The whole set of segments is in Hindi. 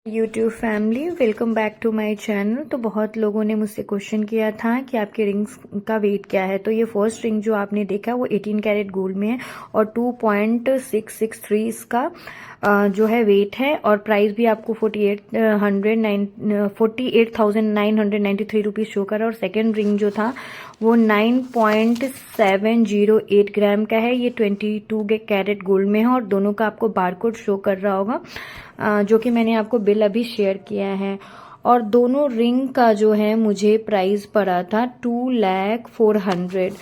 YouTube family welcome back to my channel. तो बहुत लोगों ने मुझसे क्वेश्चन किया था कि आपके रिंग्स का वेट क्या है। तो ये फर्स्ट रिंग जो आपने देखा वो 18 कैरेट गोल्ड में है और 2.663 इसका जो है वेट है और प्राइस भी आपको 48,993 रुपीज़ शो कर रहा है। और सेकेंड रिंग जो था वो 9.708 ग्राम का है। ये 22 कैरेट गोल्ड में है और दोनों का आपको बारकोड शो कर रहा होगा, जो कि मैंने आपको बिल अभी शेयर किया है। और दोनों रिंग का जो है मुझे प्राइस पड़ा था 2,04,000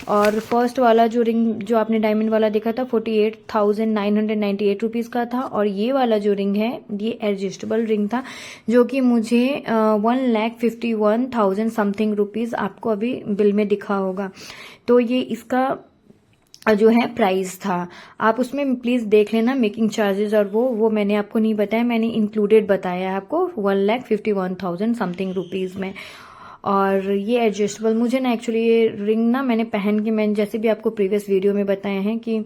और फर्स्ट वाला जो रिंग जो आपने डायमंड वाला देखा था 48,998 रुपीज़ का था। और ये वाला जो रिंग है ये एडजस्टेबल रिंग था जो कि मुझे 1,51,000 समथिंग रुपीज़ आपको अभी बिल में दिखा होगा। तो ये इसका जो है प्राइस था। आप उसमें प्लीज देख लेना मेकिंग चार्जेस और वो मैंने आपको नहीं बताया, मैंने इंक्लूडेड बताया आपको 1,51,000 समथिंग रुपीज में। और ये एडजस्टेबल मुझे ना एक्चुअली ये रिंग ना मैंने पहन के मैंने जैसे भी आपको प्रीवियस वीडियो में बताए हैं कि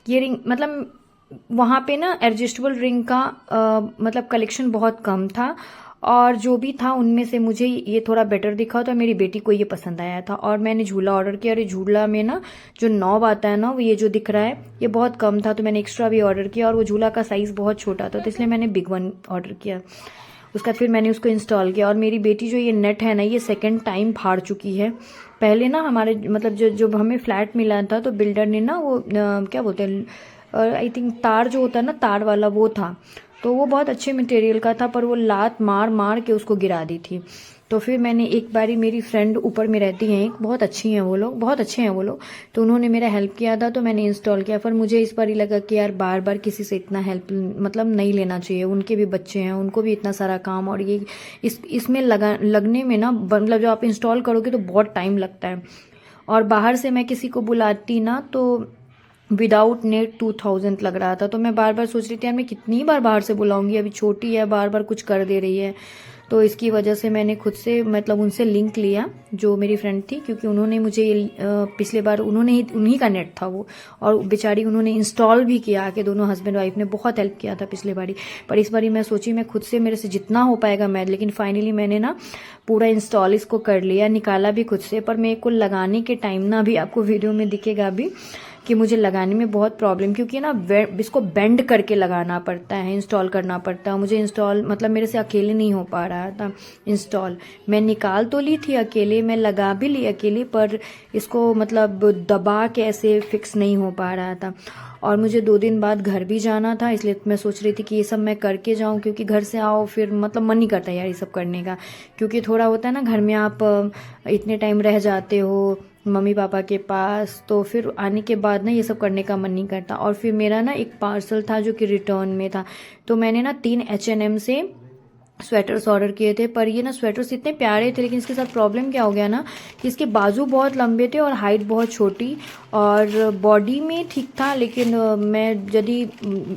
ये रिंग मतलब वहां पे ना एडजस्टेबल रिंग का मतलब कलेक्शन बहुत कम था और जो भी था उनमें से मुझे ये थोड़ा बेटर दिखा तो मेरी बेटी को ये पसंद आया था और मैंने झूला ऑर्डर किया। और ये झूला में ना जो नॉब आता है ना वो ये जो दिख रहा है ये बहुत कम था तो मैंने एक्स्ट्रा भी ऑर्डर किया और वो झूला का साइज बहुत छोटा था तो इसलिए मैंने बिग वन ऑर्डर किया। उसका फिर मैंने उसको इंस्टॉल किया और मेरी बेटी जो ये नेट है ना ये सेकेंड टाइम फाड़ चुकी है। पहले ना हमारे मतलब जो हमें फ्लैट मिला था तो बिल्डर ने ना वो क्या बोलते हैं आई थिंक तार जो होता है ना तार वाला वो था, तो वो बहुत अच्छे मटेरियल का था पर वो लात मार मार के उसको गिरा दी थी। तो फिर मैंने एक बारी मेरी फ्रेंड ऊपर में रहती हैं एक बहुत अच्छी हैं वो लोग, बहुत अच्छे हैं वो लोग, तो उन्होंने मेरा हेल्प किया था तो मैंने इंस्टॉल किया। पर मुझे इस बार ही लगा कि यार बार बार किसी से इतना हेल्प मतलब नहीं लेना चाहिए, उनके भी बच्चे हैं उनको भी इतना सारा काम और ये इसमें लगने में ना मतलब जो आप इंस्टॉल करोगे तो बहुत टाइम लगता है। और बाहर से मैं किसी को बुलाती ना तो विदाउट नेट 2,000 लग रहा था तो मैं बार बार सोच रही थी यार मैं कितनी बार बाहर से बुलाऊंगी, अभी छोटी है बार बार कुछ कर दे रही है। तो इसकी वजह से मैंने खुद से मतलब उनसे लिंक लिया जो मेरी फ्रेंड थी क्योंकि उन्होंने मुझे पिछले बार उन्हीं का नेट था वो और बेचारी उन्होंने इंस्टॉल भी किया कि दोनों हस्बैंड वाइफ ने बहुत हेल्प किया था पिछले बारी। पर इस बारी मैं सोची मैं खुद से मेरे से जितना हो पाएगा मैं, लेकिन फाइनली मैंने ना पूरा इंस्टॉल इसको कर लिया, निकाला भी खुद से। पर मेरे को लगाने के टाइम ना भी आपको वीडियो में दिखेगा भी कि मुझे लगाने में बहुत प्रॉब्लम क्योंकि ना इसको बेंड करके लगाना पड़ता है, इंस्टॉल करना पड़ता है। मुझे इंस्टॉल मतलब मेरे से अकेले नहीं हो पा रहा था इंस्टॉल। मैं निकाल तो ली थी अकेले, मैं लगा भी ली अकेले, पर इसको मतलब दबा के ऐसे फिक्स नहीं हो पा रहा था। और मुझे 2 दिन बाद घर भी जाना था इसलिए मैं सोच रही थी कि ये सब मैं करके जाऊं क्योंकि घर से आओ फिर मतलब मन नहीं करता यार ये सब करने का, क्योंकि थोड़ा होता है ना घर में आप इतने टाइम रह जाते हो मम्मी पापा के पास तो फिर आने के बाद ना ये सब करने का मन नहीं करता। और फिर मेरा ना एक पार्सल था जो कि रिटर्न में था तो मैंने ना 3 H&M से स्वेटर्स ऑर्डर किए थे। पर ये ना स्वेटर्स इतने प्यारे थे लेकिन इसके साथ प्रॉब्लम क्या हो गया ना कि इसके बाजू बहुत लंबे थे और हाइट बहुत छोटी और बॉडी में ठीक था। लेकिन मैं यदि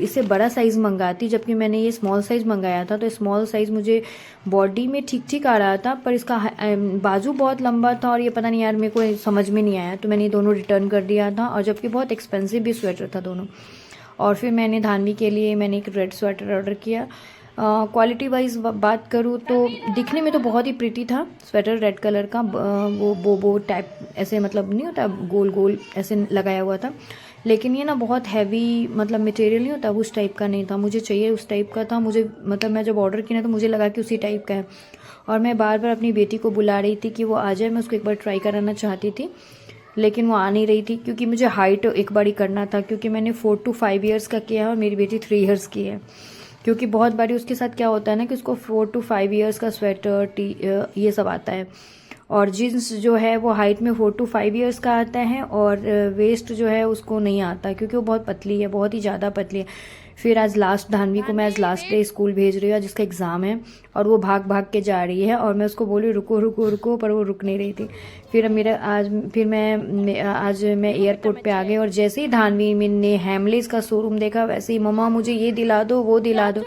इससे बड़ा साइज़ मंगाती, जबकि मैंने ये स्मॉल साइज़ मंगाया था तो स्मॉल साइज़ मुझे बॉडी में ठीक ठीक आ रहा था पर इसका बाजू बहुत लंबा था और ये पता नहीं यार मेरे को समझ में नहीं आया तो मैंने दोनों रिटर्न कर दिया था। और जबकि बहुत एक्सपेंसिव भी स्वेटर था दोनों। और फिर मैंने धानवी के लिए मैंने एक रेड स्वेटर ऑर्डर किया। क्वालिटी वाइज बात करूँ तो दिखने में तो बहुत ही प्रिटी था स्वेटर, रेड कलर का वो बोबो टाइप ऐसे मतलब नहीं होता गोल गोल ऐसे लगाया हुआ था। लेकिन ये ना बहुत हैवी मतलब मटेरियल नहीं होता उस टाइप का नहीं था, मुझे चाहिए उस टाइप का था। मुझे मतलब मैं जब ऑर्डर किया तो मुझे लगा कि उसी टाइप का है और मैं बार बार अपनी बेटी को बुला रही थी कि वो आ जाए, मैं उसको एक बार ट्राई कराना चाहती थी लेकिन वो आ नहीं रही थी क्योंकि मुझे हाइट एक बार ही करना था क्योंकि मैंने 4 to 5 ईयर्स का किया है और मेरी बेटी 3 ईयर्स की है। क्योंकि बहुत बारी उसके साथ क्या होता है ना कि उसको 4 to 5 ईयर्स का स्वेटर ये सब आता है और जीन्स जो है वो हाइट में 4 to 5 ईयर्स का आता है और वेस्ट जो है उसको नहीं आता क्योंकि वो बहुत पतली है, बहुत ही ज़्यादा पतली है। फिर आज लास्ट धानवी को मैं आज लास्ट डे स्कूल भेज रही हूँ जिसका एग्ज़ाम है और वो भाग भाग के जा रही है और मैं उसको बोली रुको रुको रुको पर वो रुक नहीं रही थी। फिर मेरा आज मैं एयरपोर्ट पे आ गई और जैसे ही धानवी ने हैमलेस का शोरूम देखा वैसे ही मम्मा मुझे ये दिला दो वो दिला दो।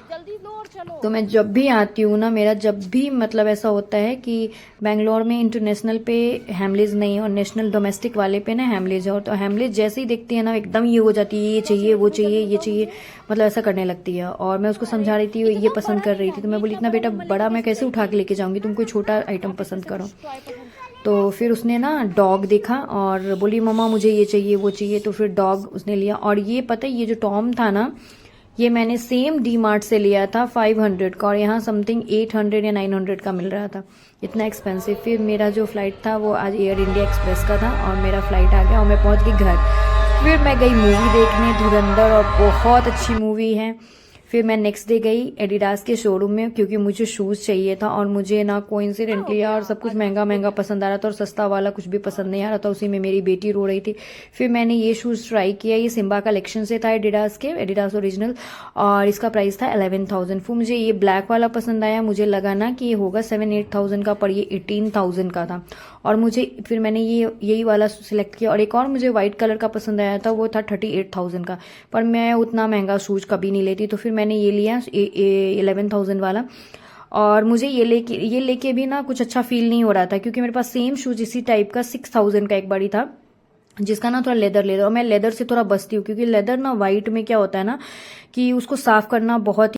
जल्दी लो और चलो। तो मैं जब भी आती हूँ ना, मेरा जब भी मतलब ऐसा होता है कि बेंगलोर में इंटरनेशनल पे हैमलेज नहीं और नेशनल डोमेस्टिक वाले पे ना हैमलेज है, और तो हैमलेज जैसे ही देखती है ना एकदम ये हो जाती है, ये चाहिए वो चाहिए ये चाहिए, मतलब ऐसा करने लगती है। और मैं उसको समझा रही थी, ये पसंद कर रही थी, तो मैं बोली इतना बेटा बड़ा मैं कैसे उठा के लेके जाऊंगी, तुम कोई छोटा आइटम पसंद करो। तो फिर उसने ना डॉग देखा और बोली मम्मा मुझे ये चाहिए वो चाहिए, तो फिर डॉग उसने लिया। और ये पता है ये जो टॉम था ना, ये मैंने सेम डी मार्ट से लिया था 500 का, और यहाँ समथिंग 800 या 900 का मिल रहा था, इतना एक्सपेंसिव। फिर मेरा जो फ्लाइट था वो आज एयर इंडिया एक्सप्रेस का था, और मेरा फ्लाइट आ गया और मैं पहुंच गई घर। फिर मैं गई मूवी देखने धुरंधर, और बहुत अच्छी मूवी है। फिर मैं नेक्स्ट डे गई एडिडास के शोरूम में, क्योंकि मुझे शूज़ चाहिए था, और मुझे ना कोइंसिडेंटली यार सब कुछ महंगा महंगा पसंद आ रहा था, और सस्ता वाला कुछ भी पसंद नहीं आ रहा था। उसी में मेरी बेटी रो रही थी। फिर मैंने ये शूज़ ट्राई किया, ये सिम्बा कलेक्शन से था एडिडास के, एडिडास ओरिजिनल, और इसका प्राइस था 11,000। फिर मुझे ये ब्लैक वाला पसंद आया, मुझे लगा ना कि ये होगा 7-8,000 का, पर ये 18,000 का था। और मुझे फिर मैंने यही वाला सिलेक्ट किया, और एक और मुझे व्हाइट कलर का पसंद आया था, वो था 38,000 का, पर मैं उतना महंगा शूज कभी नहीं लेती, तो फिर मैंने ये लिया 11,000 वाला। और मुझे ये लेके भी ना कुछ अच्छा फील नहीं हो रहा था, क्योंकि मेरे पास सेम शूज इसी टाइप का 6,000 का एक बारी था, जिसका ना थोड़ा लेदर, और मैं लेदर से थोड़ा बचती हूँ, क्योंकि लेदर ना व्हाइट में क्या होता है ना कि उसको साफ करना बहुत